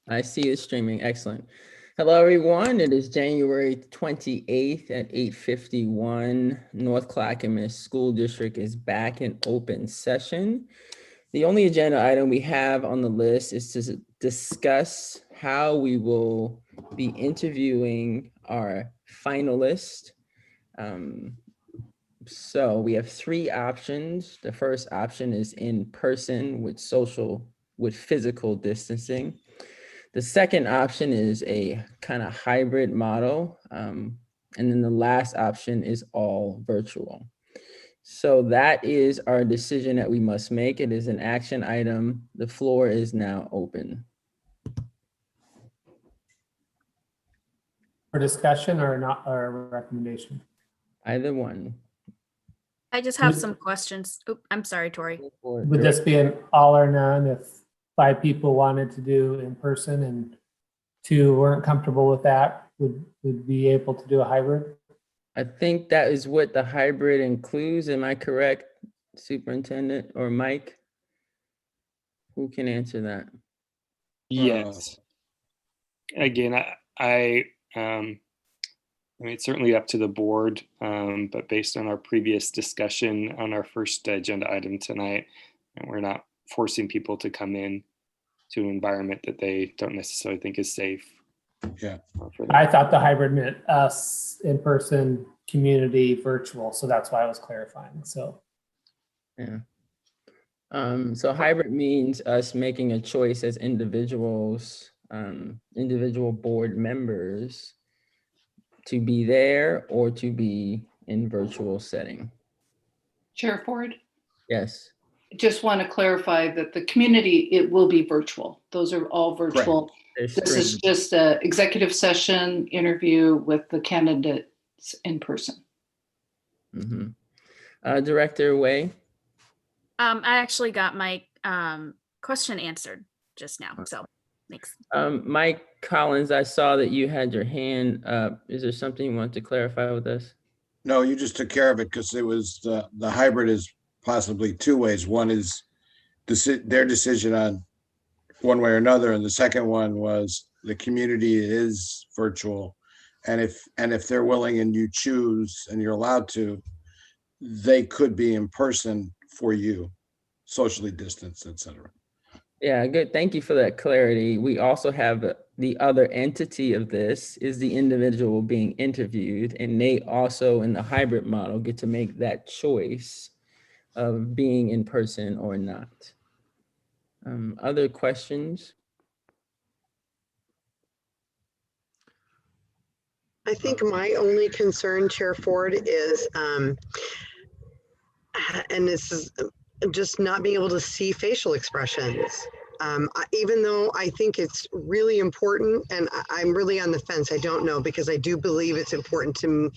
I see it streaming. Excellent. Hello, everyone. It is January 28th at 8:51. North Clackamas School District is back in open session. The only agenda item we have on the list is to discuss how we will be interviewing our finalists. So we have three options. The first option is in person with physical distancing. The second option is a kind of hybrid model. And then the last option is all virtual. So that is our decision that we must make. It is an action item. The floor is now open. For discussion or not, or recommendation? Either one. I just have some questions. Oh, I'm sorry, Tori. Would this be an all or none if 5 people wanted to do in person and 2 weren't comfortable with that? Would be able to do a hybrid? I think that is what the hybrid includes. Am I correct, Superintendent or Mike? Who can answer that? Yes. Again, I mean, it's certainly up to the board, but based on our previous discussion on our first agenda item tonight, we're not forcing people to come in to an environment that they don't necessarily think is safe. Yeah. I thought the hybrid meant us in person, community, virtual. So that's why I was clarifying. So. Yeah. So hybrid means us making a choice as individuals, individual board members, to be there or to be in virtual setting. Chair Ford, Yes. just want to clarify that the community, it will be virtual. Those are all virtual. There's This three. is just an executive session interview with the candidates in person. Director Way. I actually got my question answered just now, so thanks. Mike Collins, I saw that you had your hand up. Is there something you want to clarify with us? No, you just took care of it because it was the hybrid is possibly 2 ways. One is their decision on one way or another, and the second one was the community is virtual, and if they're willing and you choose and you're allowed to, they could be in person for you, socially distanced, etc. Yeah, good. Thank you for that clarity. We also have the other entity of this is the individual being interviewed, and they also in the hybrid model get to make that choice of being in person or not. Other questions? I think my only concern, Chair Ford, is, and this is just not being able to see facial expressions. Even though I think it's really important, and I'm really on the fence, I don't know, because I do believe it's important to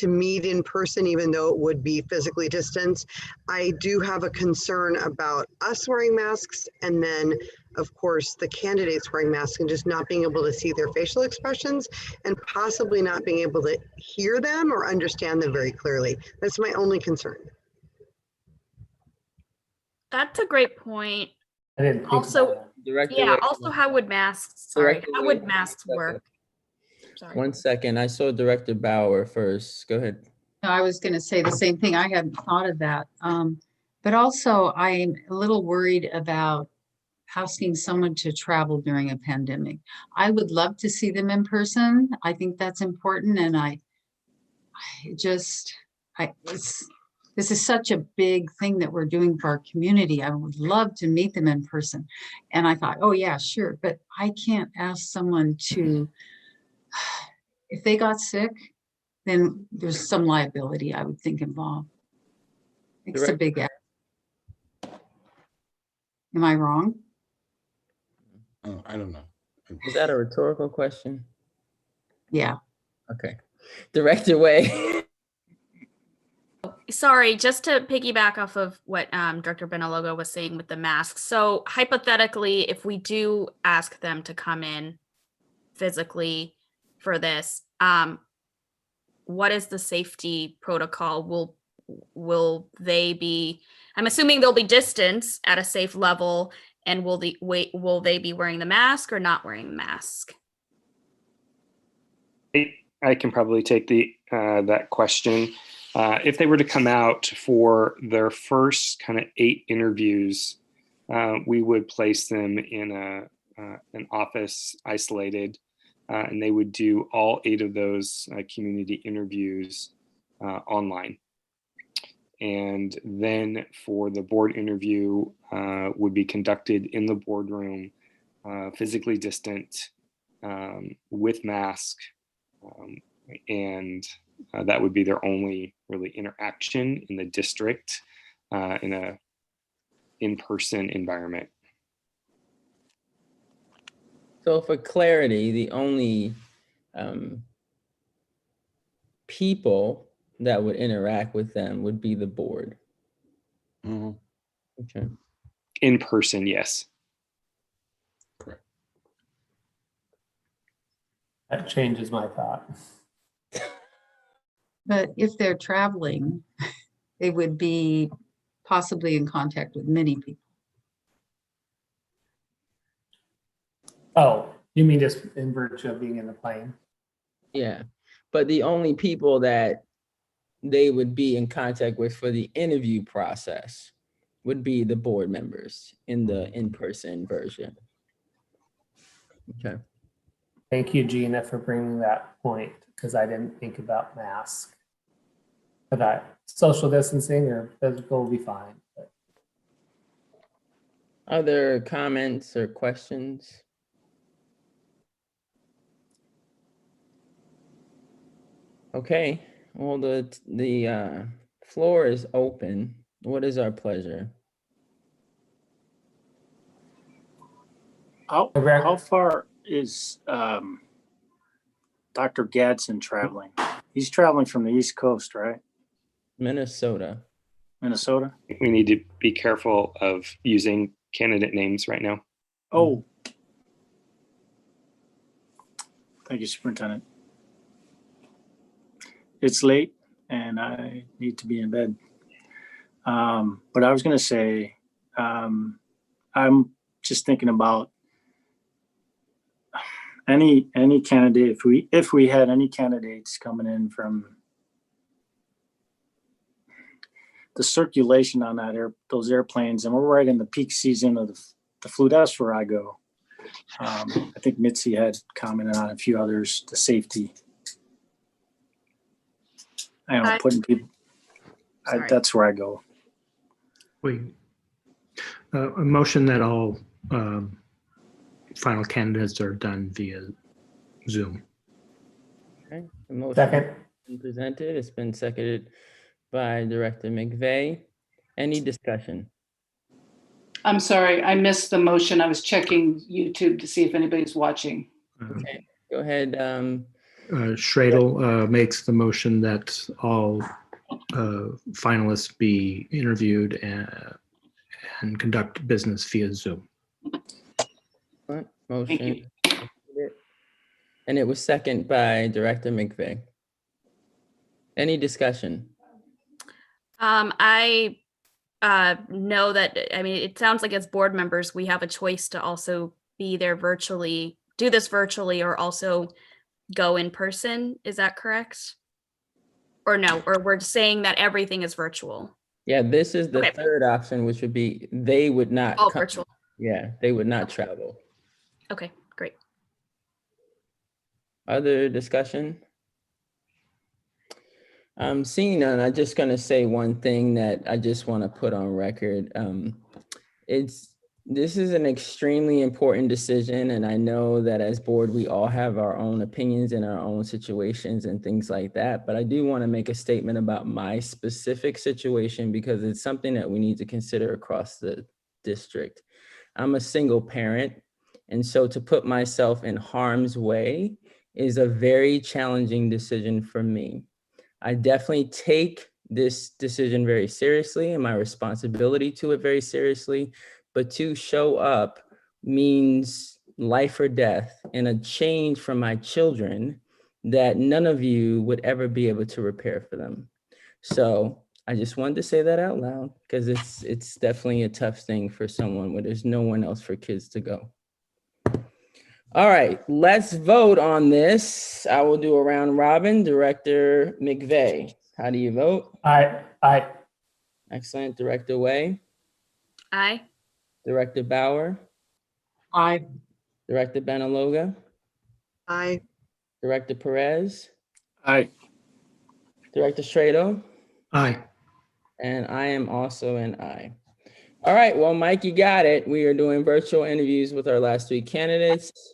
meet in person, even though it would be physically distanced. I do have a concern about us wearing masks, and then of course the candidates wearing masks and just not being able to see their facial expressions and possibly not being able to hear them or understand them very clearly. That's my only concern. That's a great point. I didn't think Also, about that. Director Yeah, Way. also how would masks, sorry, Director how Way, would masks one work? Sorry. 1 second. I saw Director Bauer first. Go ahead. No, I was going to say the same thing. I hadn't thought of that. But also I'm a little worried about asking someone to travel during a pandemic. I would love to see them in person. I think that's important. And this is such a big thing that we're doing for our community. I would love to meet them in person. And I thought, oh yeah, sure. But I can't ask someone to, if they got sick, then there's some liability, I would think, involved. It's a big ask. Am I wrong? Oh, I don't know. Is that a rhetorical question? Yeah. Okay. Director Way. Sorry, just to piggyback off of what Director Benalogo was saying with the masks. So hypothetically, if we do ask them to come in physically for this, what is the safety protocol? Will they be, I'm assuming they'll be distanced at a safe level, And will they be wearing the mask or not wearing the mask? I can probably take that question. If they were to come out for their first kind of 8 interviews, we would place them in an office isolated, and they would do all 8 of those community interviews online. And then for the board interview would be conducted in the boardroom, physically distant, with mask, and that would be their only really interaction in the district in a in-person environment. So for clarity, the only people that would interact with them would be the board. Mhm. Okay. In person, yes. That changes my thought. But if they're traveling, they would be possibly in contact with many people. Oh, you mean just in virtue of being in the plane? Yeah. But the only people that they would be in contact with for the interview process would be the board members in the in-person version. Okay. Thank you, Gina, for bringing that point, because I didn't think about mask. But that social distancing or physical will be fine. But Other comments or questions? Okay, well, the floor is open. What is our pleasure? How far is Dr. Gadsden traveling? He's traveling from the East Coast, right? Minnesota. Minnesota? We need to be careful of using candidate names right now. Oh. Thank you, Superintendent. It's late and I need to be in bed. But I was going to say, I'm just thinking about any candidate, if we had any candidates coming in from the circulation on those airplanes, and we're right in the peak season of the flu. That's where I go. I think Mitzi had commented on a few others, the safety. I don't know, putting people, that's where I go. A motion that all final candidates are done via Zoom. Okay, the motion second, has been presented. It's been seconded by Director McVeigh. Any discussion? I'm sorry, I missed the motion. I was checking YouTube to see if anybody's watching. Okay, go ahead. Schradel makes the motion that all finalists be interviewed and conduct business via Zoom. Motion. And it was seconded by Director McVeigh. Any discussion? I know that, I mean, it sounds like as board members, we have a choice to also be there virtually, do this virtually, or also go in person. Is that correct? Or no, or we're saying that everything is virtual? Yeah, this is the Okay. third option, which would be they would not All come. virtual. Yeah, they would not travel. Okay, great. Other discussion? Seeing none, I'm just gonna say one thing that I just want to put on record. This is an extremely important decision, and I know that as board, we all have our own opinions and our own situations and things like that. But I do want to make a statement about my specific situation because it's something that we need to consider across the district. I'm a single parent, and so to put myself in harm's way is a very challenging decision for me. I definitely take this decision very seriously and my responsibility to it very seriously, but to show up means life or death and a change from my children that none of you would ever be able to repair for them. So I just wanted to say that out loud because it's definitely a tough thing for someone where there's no one else for kids to go. All right, let's vote on this. I will do a round robin. Director McVeigh, how do you vote? Aye. Excellent. Director Way, Aye. Director Bauer, Aye. Director Benaloga, Aye. Director Perez, Aye. Director Strado, Aye. and I am also an aye. All right, well, Mike, you got it. We are doing virtual interviews with our last 3 candidates.